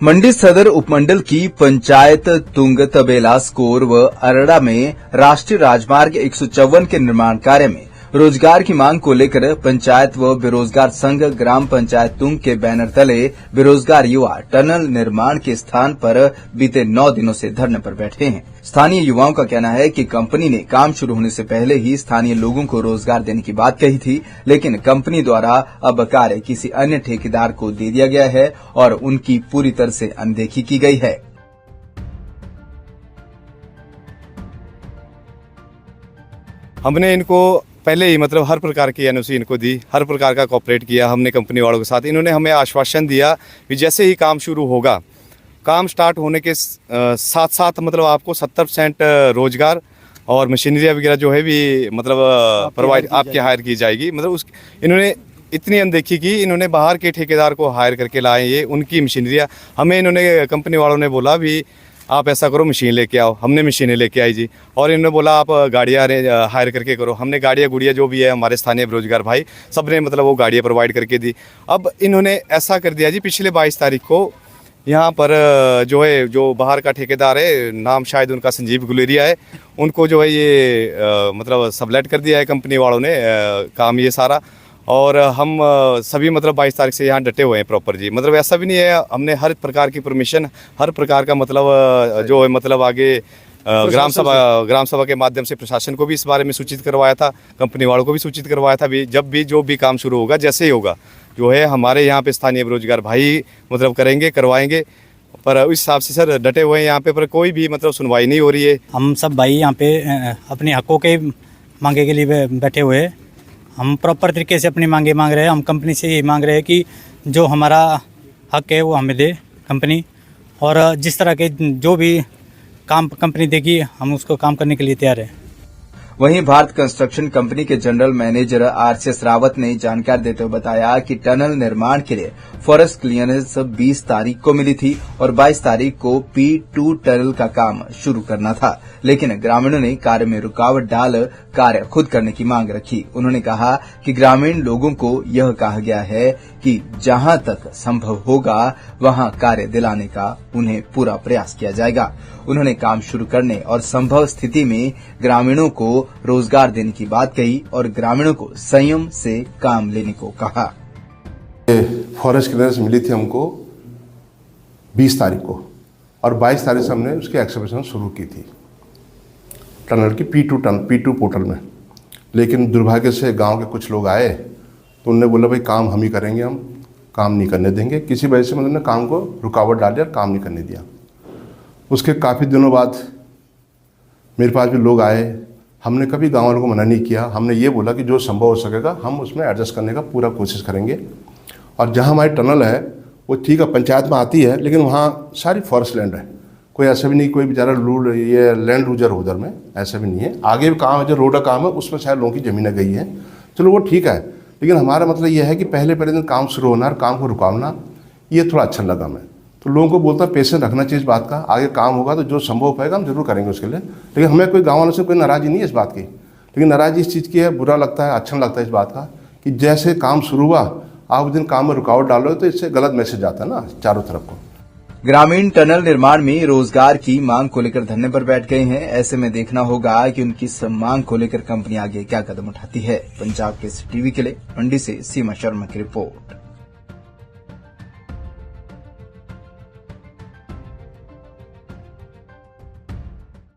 मंडी सदर उपमंडल की पंचायत तुंगतबेला स्कोर व अरड़ा में राष्ट्रीय राजमार्ग 154 के निर्माण कार्य में रोजगार की मांग को लेकर पंचायत व बेरोजगार संघ ग्राम पंचायत तुंग के बैनर तले बेरोजगार युवा टनल निर्माण के स्थान पर बीते 9 दिनों से धरने पर बैठे हैं। स्थानीय युवाओं का कहना है कि कंपनी ने काम शुरू होने से पहले ही स्थानीय लोगों को रोजगार देने की बात कही थी, लेकिन कंपनी द्वारा अब कार्य किसी अन्य ठेकेदार को दे दिया गया है और उनकी पूरी तरह से अनदेखी की गई है। हमने इनको पहले ही हर प्रकार की एनओसी इनको दी, हर प्रकार का कोऑपरेट किया हमने कंपनी वालों के साथ। इन्होंने हमें आश्वासन दिया कि जैसे ही काम शुरू होगा, काम स्टार्ट होने के साथ साथ आपको 70% रोजगार और मशीनरी वगैरह जो है भी प्रोवाइड आपके हायर की जाएगी। इन्होंने इतनी अनदेखी की, इन्होंने बाहर के ठेकेदार को हायर करके लाए, ये उनकी मशीनरियाँ। हमें इन्होंने कंपनी वालों ने बोला भी आप ऐसा करो मशीन लेके आओ, हमने मशीनें लेके आई जी। और इन्होंने बोला आप गाड़ियाँ हायर करके करो, हमने गाड़ियाँ गुड़िया जो भी है हमारे स्थानीय बेरोजगार भाई सब ने वो गाड़ियाँ प्रोवाइड करके दी। अब इन्होंने ऐसा कर दिया जी, पिछले 22 तारीख को यहाँ पर जो बाहर का ठेकेदार है, नाम शायद उनका संजीव गुलेरिया है, उनको ये सबलेट कर दिया है कंपनी वालों ने काम ये सारा। और हम सभी 22 तारीख से यहाँ डटे हुए हैं प्रॉपर जी। ऐसा भी नहीं है, हमने हर प्रकार की परमिशन, हर प्रकार का जो है आगे ग्राम सभा के माध्यम से प्रशासन को भी इस बारे में सूचित करवाया था, कंपनी वालों को भी सूचित करवाया था भी जब भी जो भी काम शुरू होगा, जैसे ही होगा जो है हमारे यहाँ पे स्थानीय बेरोजगार भाई करेंगे, करवाएंगे। पर उस हिसाब से सर डटे हुए हैं यहाँ पे, पर कोई भी सुनवाई नहीं हो रही है। हम सब भाई यहाँ पे अपने हकों के मांगे के लिए बैठे हुए हैं। हम प्रॉपर तरीके से अपनी मांगे मांग रहे हैं। हम कंपनी से ये मांग रहे हैं कि जो हमारा हक है वो हमें दे कंपनी, और जिस तरह के जो भी काम कंपनी देगी हम उसको काम करने के लिए तैयार हैं। वहीं भारत कंस्ट्रक्शन कंपनी के जनरल मैनेजर आरसीएस रावत ने जानकारी देते हुए बताया कि टनल निर्माण के लिए फॉरेस्ट क्लियरेंस 20 तारीख को मिली थी और 22 तारीख को P2 टनल का काम शुरू करना था, लेकिन ग्रामीणों ने कार्य में रुकावट डाल कार्य खुद करने की मांग रखी। उन्होंने कहा कि ग्रामीण लोगों को यह कहा गया है कि जहां तक संभव होगा वहां कार्य दिलाने का उन्हें पूरा प्रयास किया जाएगा। उन्होंने काम शुरू करने और संभव स्थिति में ग्रामीणों को रोजगार देने की बात कही और ग्रामीणों को संयम से काम लेने को कहा। फॉरेस्ट क्लियरेंस मिली थी हमको 20 तारीख को और 22 तारीख से हमने उसकी एक्सकवेशन शुरू की थी टनल की P2 पोर्टल में। लेकिन दुर्भाग्य से गांव के कुछ लोग आए तो उन्होंने बोला भाई काम हम ही करेंगे, हम काम नहीं करने देंगे। किसी वजह से उन्होंने काम को रुकावट डाल दिया और काम नहीं करने दिया। उसके काफ़ी दिनों बाद मेरे पास भी लोग आए, हमने कभी गाँव वालों को मना नहीं किया। हमने ये बोला कि जो संभव हो सकेगा हम उसमें एडजस्ट करने का पूरा कोशिश करेंगे। और जहाँ हमारी टनल है वो ठीक है पंचायत में आती है, लेकिन वहाँ सारी फॉरेस्ट लैंड है। कोई ऐसा भी नहीं कोई बेचारा ये लैंड लूजर हो उधर में, ऐसा भी नहीं है। आगे भी काम है, जो रोड का काम है उसमें शायद लोगों की ज़मीनें गई हैं, चलो वो ठीक है। लेकिन हमारा ये है कि पहले दिन काम शुरू होना और काम को रुकावना, ये थोड़ा अच्छा लगा मैं। तो लोगों को बोलता पेशेंस रखना चाहिए इस बात का। आगे काम होगा तो जो संभव हो पाएगा हम जरूर करेंगे उसके लिए। लेकिन हमें कोई गाँव वालों से कोई नाराज़ी नहीं है इस बात की, लेकिन नाराज़गी इस चीज़ की है, बुरा लगता है, अच्छा लगता है इस बात का कि जैसे काम शुरू हुआ आप दिन काम में रुकावट डालो तो इससे गलत मैसेज आता है ना चारों तरफ को। ग्रामीण टनल निर्माण में रोजगार की मांग को लेकर धरने पर बैठ गए हैं। ऐसे में देखना होगा कि उनकी इस मांग को लेकर कंपनी आगे क्या कदम उठाती है। पंजाब केसरी टीवी के लिए मंडी से सीमा शर्मा की रिपोर्ट।